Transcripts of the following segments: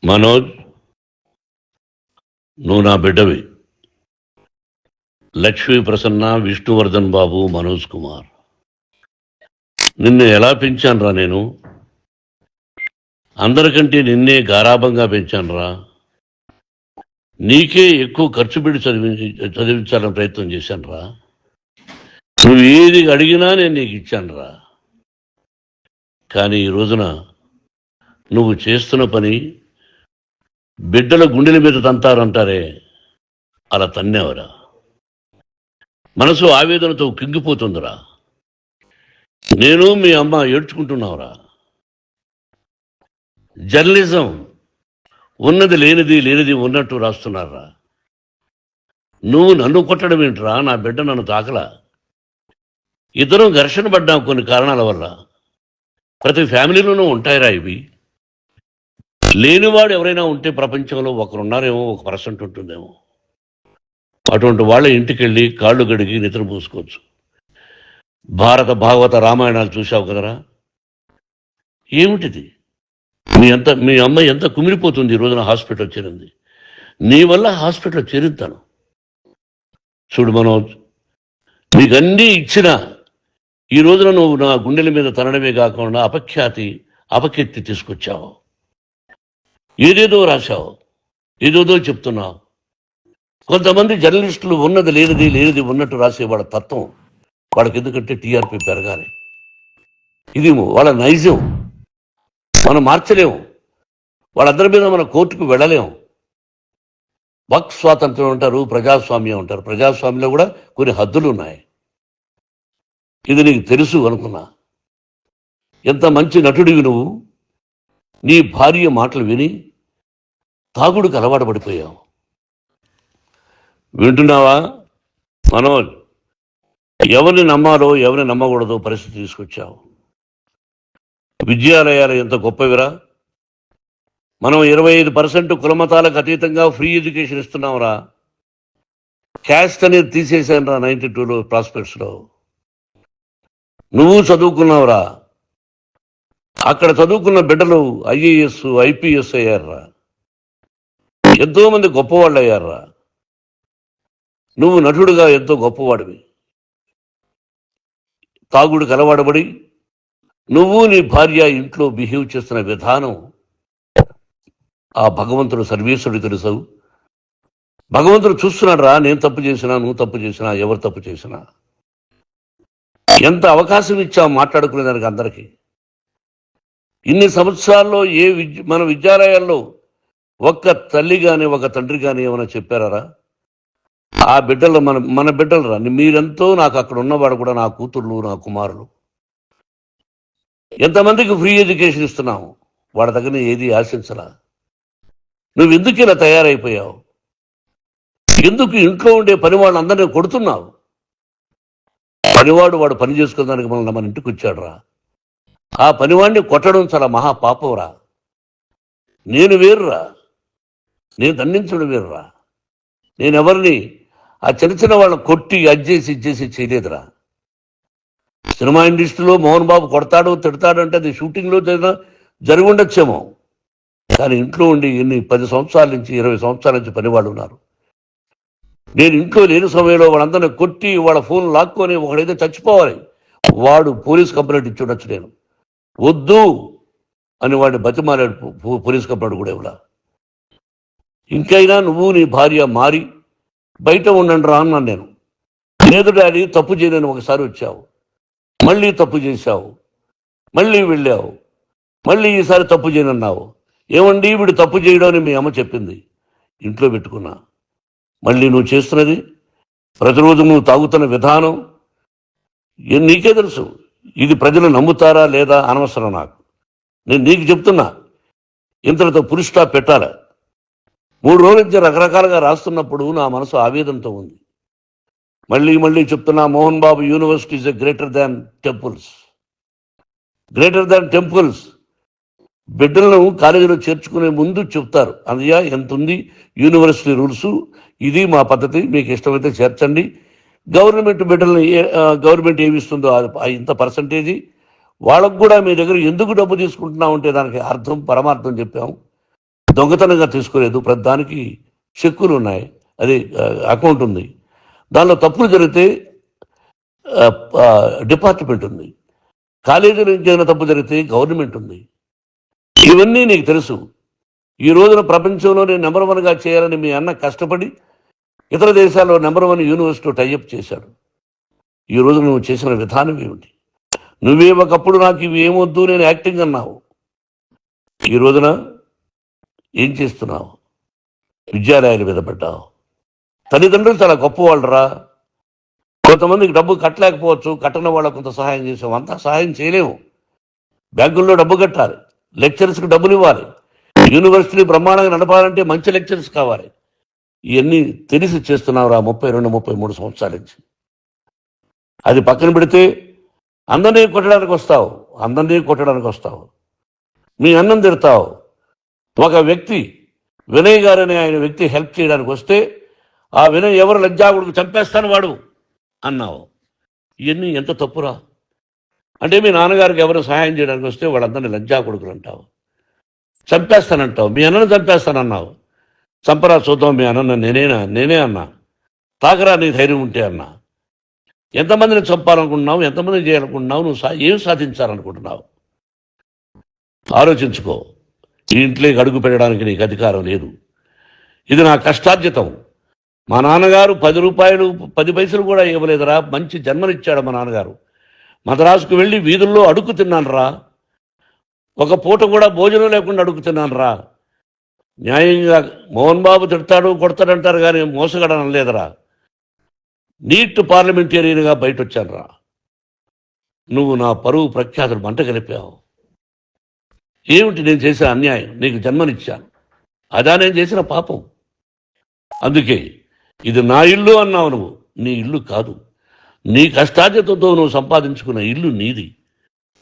మనోజ్, నువ్వు నా బిడ్డవి. లక్ష్మీ ప్రసన్న, విష్ణువర్ధన్ బాబు, మనోజ్ కుమార్. నిన్ను ఎలా పెంచానురా నేను? అందరికంటే నిన్నే గారాభంగా పెంచానురా. నీకే ఎక్కువ ఖర్చు పెట్టి చదివించాలని ప్రయత్నం చేశానురా. నువ్వు ఏది అడిగినా నేను నీకు ఇచ్చానురా. కానీ ఈ రోజున నువ్వు చేస్తున్న పని బిడ్డల గుండెల మీద తంతారంటారే, అలా తన్నేవరా. మనసు ఆవేదనతో కింగిపోతుందిరా. నేను మీ అమ్మ ఏడ్చుకుంటున్నావురా. జర్నలిజం ఉన్నది లేనిది, లేనిది ఉన్నట్టు రాస్తున్నారా. నువ్వు నన్ను కొట్టడం ఏంట్రా? నా బిడ్డ నన్ను తాకలా. ఇద్దరం ఘర్షణ పడ్డాం కొన్ని కారణాల వల్ల. ప్రతి ఫ్యామిలీలోనూ ఉంటాయిరా ఇవి. లేనివాడు ఎవరైనా ఉంటే ప్రపంచంలో ఒకరున్నారేమో, 1% ఉంటుందేమో. అటువంటి వాళ్ళ ఇంటికి వెళ్ళి కాళ్ళు గడిగి నిద్ర పూసుకోవచ్చు. భారత భాగవత రామాయణాలు చూశావు కదరా. ఏమిటిది? మీ అమ్మాయి ఎంత కుమిలిపోతుంది ఈ రోజున హాస్పిటల్ చేరింది. నీ వల్ల హాస్పిటల్ చేరుతాను. చూడు మనోజ్, నీకన్నీ ఇచ్చినా ఈ రోజున నువ్వు నా గుండెల మీద తనడమే కాకుండా అపకీర్తి తీసుకొచ్చావు. ఏదేదో రాశావు, ఏదేదో చెప్తున్నావు. కొంతమంది జర్నలిస్టులు ఉన్నది లేనిది, లేనిది ఉన్నట్టు రాసేవాళ్ళ తత్వం వాళ్ళకి. ఎందుకంటే టీఆర్పీ పెరగాలి. ఇది వాళ్ళ నైజం. మనం మార్చలేము. వాళ్ళందరి మీద మన కోర్టుకు వెళ్ళలేము. వాక్ స్వాతంత్రం అంటారు, ప్రజాస్వామ్యం అంటారు. ప్రజాస్వామ్యంలో కూడా కొన్ని హద్దులు ఉన్నాయి. ఇది నీకు తెలుసు అనుకున్నా. ఎంత మంచి నటుడివి నువ్వు. నీ భార్య మాటలు విని తాగుడికి అలవాటు పడిపోయావు. వింటున్నావా మనోజ్? ఎవరిని నమ్మాలో ఎవరిని నమ్మకూడదో పరిస్థితి తీసుకొచ్చావు. విద్యాలయాలు ఎంత గొప్పవిరా. మనం 25% కులమతాలకు అతీతంగా ఫ్రీ ఎడ్యుకేషన్ ఇస్తున్నాంరా. క్యాస్ట్ అనేది తీసేశాను రా 92లో ప్రాస్పెక్ట్స్లో. నువ్వు చదువుకున్నావురా. అక్కడ చదువుకున్న బిడ్డలు IAS, IPS అయ్యారా. ఎంతో మంది గొప్పవాళ్ళు అయ్యారా. నువ్వు నటుడుగా ఎంతో గొప్పవాడివి. తాగుడికి అలవాడబడి నువ్వు నీ భార్య ఇంట్లో బిహేవ్ చేస్తున్న విధానం ఆ భగవంతుడు సర్వేశ్వరుడు తెలుసు. భగవంతుడు చూస్తున్నాడు రా. నేను తప్పు చేసినా, నువ్వు తప్పు చేసినా, ఎవరు తప్పు చేసినా. ఎంత అవకాశం ఇచ్చావు మాట్లాడుకునేదానికి అందరికీ. ఇన్ని సంవత్సరాల్లో మన విద్యాలయాల్లో ఒక్క తల్లి కానీ ఒక తండ్రి కానీ ఏమైనా చెప్పారా? ఆ బిడ్డలు మన బిడ్డలు రా. మీరెంతో నాకు అక్కడ ఉన్నవాడు కూడా నా కూతుర్లు, నా కుమారులు. ఎంతమందికి ఫ్రీ ఎడ్యుకేషన్ ఇస్తున్నావు. వాడి దగ్గర ఏది ఆశించరా. నువ్వు ఎందుకు ఇలా తయారైపోయావు? ఎందుకు ఇంట్లో ఉండే పని వాళ్ళందరినీ కొడుతున్నావు? పనివాడు వాడు పని చేసుకోవడానికి మన ఇంటికి వచ్చాడు రా. ఆ పనివాడిని కొట్టడం చాలా మహాపాపంరా. నేను వేరురా. నేను దండించడం వేరురా. నేనెవరిని ఆ చిన్న చిన్న వాళ్ళని కొట్టి ఇచ్చేసి చేయలేదురా. సినిమా ఇండస్ట్రీలో మోహన్ బాబు కొడతాడు, తిడతాడు అంటే అది షూటింగ్లో జరిగి ఉండొచ్చేమో. కానీ ఇంట్లో ఉండి 10 సంవత్సరాల నుంచి 20 సంవత్సరాల నుంచి పనివాళ్ళు ఉన్నారు. నేను ఇంట్లో లేని సమయంలో వాళ్ళందరినీ కొట్టి వాళ్ళ ఫోన్ లాక్కొని ఒకడైతే చచ్చిపోవాలి. వాడు పోలీస్ కంప్లైంట్ ఇచ్చి ఉండొచ్చు. నేను వద్దు అని వాడిని బతిమాలాడు. పోలీస్ కంప్లైంట్ కూడా ఇవ్వలా. ఇంకైనా నువ్వు నీ భార్య మారి బయట ఉండండి రా అన్నాను నేను. లేదు డాడీ, తప్పు చేయలేని ఒకసారి వచ్చావు, మళ్ళీ తప్పు చేశావు, మళ్ళీ వెళ్ళావు, మళ్ళీ ఈసారి తప్పు చేయనన్నావు. ఏమండి వీడు తప్పు చేయడం అని మీ అమ్మ చెప్పింది. ఇంట్లో పెట్టుకున్నా. మళ్ళీ నువ్వు చేస్తున్నది, ప్రతిరోజు నువ్వు తాగుతున్న విధానం నీకే తెలుసు. ఇది ప్రజలు నమ్ముతారా లేదా అనవసరం నాకు. నేను నీకు చెప్తున్నా, ఇంతటితో పులి స్టాప్ పెట్టాలా. 3 రోజుల నుంచి రకరకాలుగా రాస్తున్నప్పుడు నా మనసు ఆవేదనతో ఉంది. మళ్ళీ చెప్తున్నా, Mohan Babu university is greater than temples. Greater than temples. బిడ్డలను కాలేజీలో చేర్చుకునే ముందు చెప్తారు, అన్నయ్య ఎంత ఉంది యూనివర్సిటీ రూల్స్, ఇది మా పద్ధతి, మీకు ఇష్టమైతే చేర్చండి. గవర్నమెంట్ బిడ్డలను గవర్నమెంట్ ఏమిస్తుందో ఇంత పర్సంటేజీ వాళ్ళకు కూడా మీ దగ్గర ఎందుకు డబ్బు తీసుకుంటున్నామంటే దానికి అర్థం పరమార్థం చెప్పాము. దొంగతనంగా తీసుకోలేదు, ప్రతి దానికి చెక్కులు ఉన్నాయి, అది అకౌంట్ ఉంది. దానిలో తప్పులు జరిగితే డిపార్ట్మెంట్ ఉంది, కాలేజీలో ఇంకేమైనా తప్పు జరిగితే గవర్నమెంట్ ఉంది. ఇవన్నీ నీకు తెలుసు. ఈ రోజున ప్రపంచంలోనే నెంబర్ 1గా చేయాలని మీ అన్న కష్టపడి ఇతర దేశాల్లో నెంబర్ 1 యూనివర్సిటీ టైఅప్ చేశాడు. ఈ రోజు నువ్వు చేసిన విధానం ఏమిటి? నువ్వే ఒకప్పుడు నాకు ఇవి ఏమొద్దు, నేను యాక్టింగ్ అన్నావు. ఈ రోజున ఏం చేస్తున్నావు? విద్యాలయాల మీద పడ్డావు. తల్లిదండ్రులు చాలా గొప్పవాళ్ళరా. కొంతమందికి డబ్బు కట్టలేకపోవచ్చు, కట్టని వాళ్ళకు కొంత సహాయం చేసాం, అంతా సహాయం చేయలేము. బ్యాంకుల్లో డబ్బు కట్టాలి, లెక్చరర్స్కి డబ్బులు ఇవ్వాలి, యూనివర్సిటీ బ్రహ్మాండంగా నడపాలంటే మంచి లెక్చరర్స్ కావాలి. ఇవన్నీ తెలిసి చేస్తున్నావురా 32-33 సంవత్సరాల నుంచి. అది పక్కన పెడితే అందరినీ కొట్టడానికి వస్తావు, మీ అన్నం తిడతావు. ఒక వ్యక్తి వినయ్ గారని ఆయన వ్యక్తి హెల్ప్ చేయడానికి వస్తే ఆ వినయ్ ఎవరు లజ్జాగుడికి చంపేస్తాను వాడు అన్నావు. ఇవన్నీ ఎంత తప్పురా? అంటే మీ నాన్నగారికి ఎవరు సహాయం చేయడానికి వస్తే వాళ్ళందరినీ లజ్జాగుడుకులు అంటావు, చంపేస్తానంటావు. మీ అన్నను చంపేస్తానన్నావు. చంపరా చూద్దాం మీ అన్న. నేనే అన్నా. తాకరా నీ ధైర్యం ఉంటే అన్నా. ఎంతమందిని చంపాలనుకుంటున్నావు, ఎంతమందిని చేయాలనుకుంటున్నావు, నువ్వు ఏం సాధించాలనుకుంటున్నావు? ఆలోచించుకో. ఈ ఇంట్లోకి అడుగు పెట్టడానికి నీకు అధికారం లేదు. ఇది నా కష్టార్జితం. మా నాన్నగారు 10 రూపాయలు 10 పైసలు కూడా ఇవ్వలేదురా. మంచి జన్మనిచ్చాడు మా నాన్నగారు. మద్రాసుకు వెళ్ళి వీధుల్లో అడుగు తిన్నాను రా. ఒక పూట కూడా భోజనం లేకుండా అడుగు తిన్నాను రా. న్యాయంగా మోహన్ బాబు తిడతాడు కొడతాడంటారు కానీ మోసగడనం లేదురా. నీట్ పార్లమెంటేరియన్గా బయట వచ్చాను రా. నువ్వు నా పరువు ప్రఖ్యాతులు మంట కలిపావు. ఏమిటి నేను చేసిన అన్యాయం? నీకు జన్మనిచ్చాను, అదా నేను చేసిన పాపం. అందుకే ఇది నా ఇల్లు అన్నావు. నువ్వు నీ ఇల్లు కాదు, నీ కష్టార్జితంతో నువ్వు సంపాదించుకున్న ఇల్లు నీది.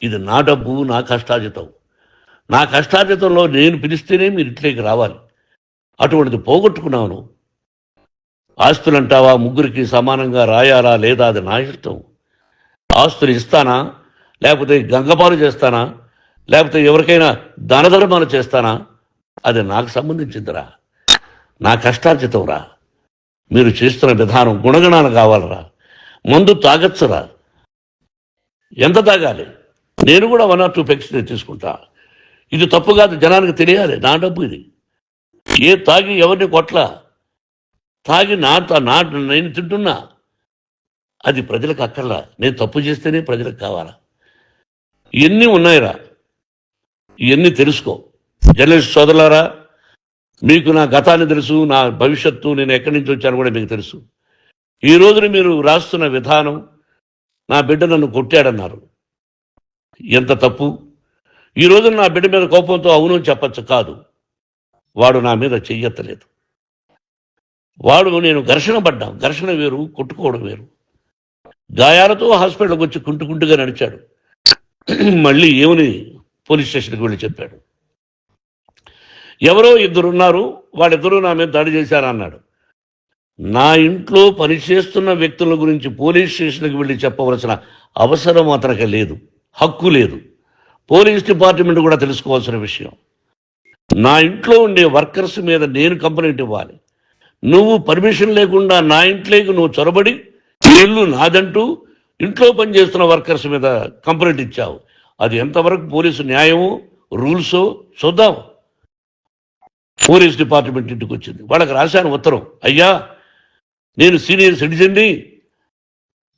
ఇది నా డబ్బు, నా కష్టార్జితం. నా కష్టార్జితంలో నేను పిలిస్తేనే మీరు ఇంట్లోకి రావాలి. అటువంటిది పోగొట్టుకున్నావు నువ్వు. ఆస్తులు అంటావా? ముగ్గురికి సమానంగా రాయాలా లేదా అది నా ఇష్టం. ఆస్తులు ఇస్తానా, లేకపోతే గంగపాలు చేస్తానా, లేకపోతే ఎవరికైనా దానధర్మాలు చేస్తానా, అది నాకు సంబంధించిందిరా. నా కష్టార్జితం రా. మీరు చేస్తున్న విధానం గుణగణాలు కావాలరా. మందు తాగచ్చురా. ఎంత తాగాలి? నేను కూడా 1 or 2 పెగ్స్ తీసుకుంటా. ఇది తప్పు కాదు, జనానికి తెలియాలి. నా డబ్బు ఇది. ఏ తాగి ఎవరిని కొట్లా, తాగి నేను తింటున్నా. అది ప్రజలకు అక్కర్లా. నేను తప్పు చేస్తేనే ప్రజలకు కావాలా. ఇవన్నీ ఉన్నాయిరా, ఇవన్నీ తెలుసుకో. జర్నలిస్ట్ సోదరులారా, మీకు నా గతాన్ని తెలుసు, నా భవిష్యత్తు, నేను ఎక్కడి నుంచి వచ్చాను కూడా మీకు తెలుసు. ఈ రోజున మీరు రాస్తున్న విధానం, నా బిడ్డ నన్ను కొట్టాడన్నారు, ఎంత తప్పు. ఈ రోజున నా బిడ్డ మీద కోపంతో అవును చెప్పచ్చు, కాదు. వాడు నా మీద చెయ్యెత్తలేదు. నేను ఘర్షణ పడ్డాం. ఘర్షణ వేరు, కొట్టుకోవడం వేరు. గాయాలతో హాస్పిటల్కి వచ్చి కుంటుకుంటుగా నడిచాడు. మళ్ళీ ఏమని పోలీస్ స్టేషన్కి వెళ్ళి చెప్పాడు. ఎవరో 2 ఉన్నారు, వాళ్ళిద్దరూ నా మీద దాడి చేశారన్నాడు. నా ఇంట్లో పనిచేస్తున్న వ్యక్తుల గురించి పోలీస్ స్టేషన్కి వెళ్ళి చెప్పవలసిన అవసరం అతనికి లేదు, హక్కు లేదు. పోలీస్ డిపార్ట్మెంట్ కూడా తెలుసుకోవాల్సిన విషయం. నా ఇంట్లో ఉండే వర్కర్స్ మీద నేను కంప్లైంట్ ఇవ్వాలి. నువ్వు పర్మిషన్ లేకుండా నా ఇంట్లోకి నువ్వు చొరబడి ఇల్లు నాదంటూ ఇంట్లో పనిచేస్తున్న వర్కర్స్ మీద కంప్లైంట్ ఇచ్చావు. అది ఎంతవరకు పోలీసు న్యాయమో రూల్సో చూద్దాం. పోలీస్ డిపార్ట్మెంట్ ఇంటికి వచ్చింది. వాళ్ళకి రాశాను ఉత్తరం, అయ్యా నేను సీనియర్ సిటిజన్ని,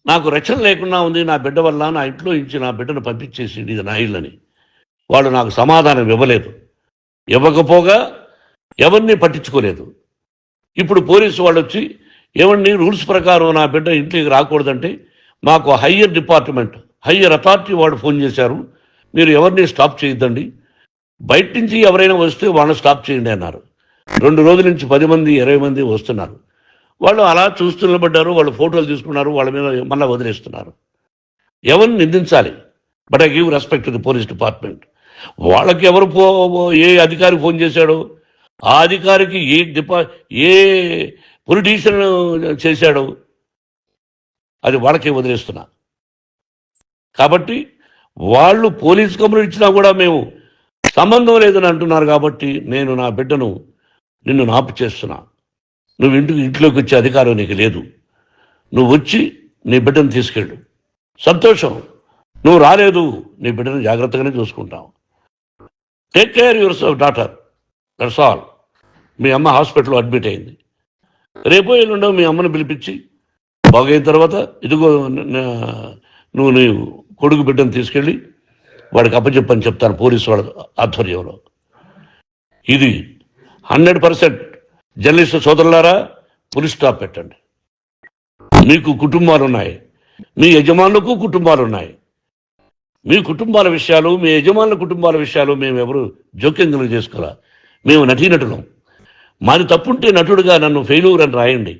నాకు రక్షణ లేకుండా ఉంది, నా బిడ్డ వల్ల నా ఇంట్లో నుంచి నా బిడ్డను పంపించేసి ఇది నా ఇల్లని. వాళ్ళు నాకు సమాధానం ఇవ్వలేదు. ఇవ్వకపోగా ఎవరిని పట్టించుకోలేదు. ఇప్పుడు పోలీసు వాళ్ళు వచ్చి ఏమన్నా రూల్స్ ప్రకారం నా బిడ్డ ఇంట్లోకి రాకూడదంటే మాకు హయ్యర్ డిపార్ట్మెంట్, హయ్యర్ అథారిటీ వాళ్ళు ఫోన్ చేశారు, మీరు ఎవరిని స్టాప్ చేయొద్దండి, బయట నుంచి ఎవరైనా వస్తే వాళ్ళని స్టాప్ చేయండి అన్నారు. 2 రోజుల నుంచి 10 మంది 20 మంది వస్తున్నారు. వాళ్ళు అలా చూస్తూ నిలబడ్డారు. వాళ్ళు ఫోటోలు తీసుకున్నారు, వాళ్ళ మీద మళ్ళీ వదిలేస్తున్నారు. ఎవరిని నిందించాలి? But I give respect to the police department. వాళ్ళకి ఎవరు ఏ అధికారి ఫోన్ చేశాడో, ఆ అధికారికి ఏ పొలిటీషియన్ చేశాడో అది వాళ్ళకే వదిలేస్తున్నా. కాబట్టి వాళ్ళు పోలీస్ కంప్లైంట్ ఇచ్చినా కూడా మేము సంబంధం లేదని అంటున్నారు కాబట్టి నేను నా బిడ్డను నిన్ను నాపు చేస్తున్నా. నువ్వు ఇంట్లోకి వచ్చే అధికారం నీకు లేదు. నువ్వు వచ్చి నీ బిడ్డను తీసుకెళ్ళు. సంతోషం. నువ్వు రాలేదు, నీ బిడ్డను జాగ్రత్తగానే చూసుకుంటావు. Take care your daughter, that's all. మీ అమ్మ హాస్పిటల్లో అడ్మిట్ అయింది. రేపో ఎల్లుండో మీ అమ్మను పిలిపించి బాగైన తర్వాత ఇదిగో నువ్వు నీ కొడుకు బిడ్డను తీసుకెళ్ళి వాడికి అప్పచెప్పని చెప్తాను పోలీసు వాళ్ళ ఆధ్వర్యంలో. ఇది 100% జర్నలిస్టు సోదరులారా, పులి స్టాప్ పెట్టండి. మీకు కుటుంబాలు ఉన్నాయి, మీ యజమానులకు కుటుంబాలు ఉన్నాయి. మీ కుటుంబాల విషయాలు, మీ యజమానుల కుటుంబాల విషయాలు మేము ఎవరు జోక్యం కలుగు చేసుకోవాలా. మేము నటీనటులం. మాది తప్పుంటే నటుడుగా నన్ను ఫెయిల్యూర్ అని రాయండి,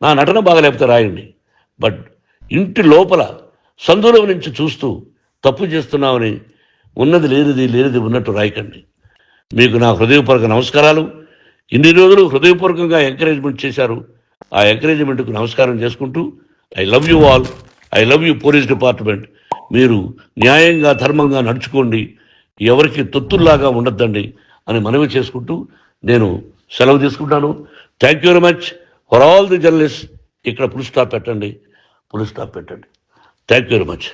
నా నటన బాగలేకపోతే రాయండి. బట్ ఇంటి లోపల సందులో నుంచి చూస్తూ తప్పు చేస్తున్నామని ఉన్నది లేనిది లేనిది ఉన్నట్టు రాయకండి. మీకు నా హృదయపూర్వక నమస్కారాలు. ఇన్ని రోజులు హృదయపూర్వకంగా ఎంకరేజ్మెంట్ చేశారు. ఆ ఎంకరేజ్మెంట్కు నమస్కారం చేసుకుంటూ I love you all. I love you police department. మీరు న్యాయంగా ధర్మంగా నడుచుకోండి, ఎవరికి తొత్తుల్లాగా ఉండొద్దండి అని మనవి చేసుకుంటూ నేను సెలవు తీసుకుంటాను. Thank you very much for all the journalist. ఇక్కడ పులి స్టాప్ పెట్టండి, పులి స్టాప్ పెట్టండి. Thank you very much.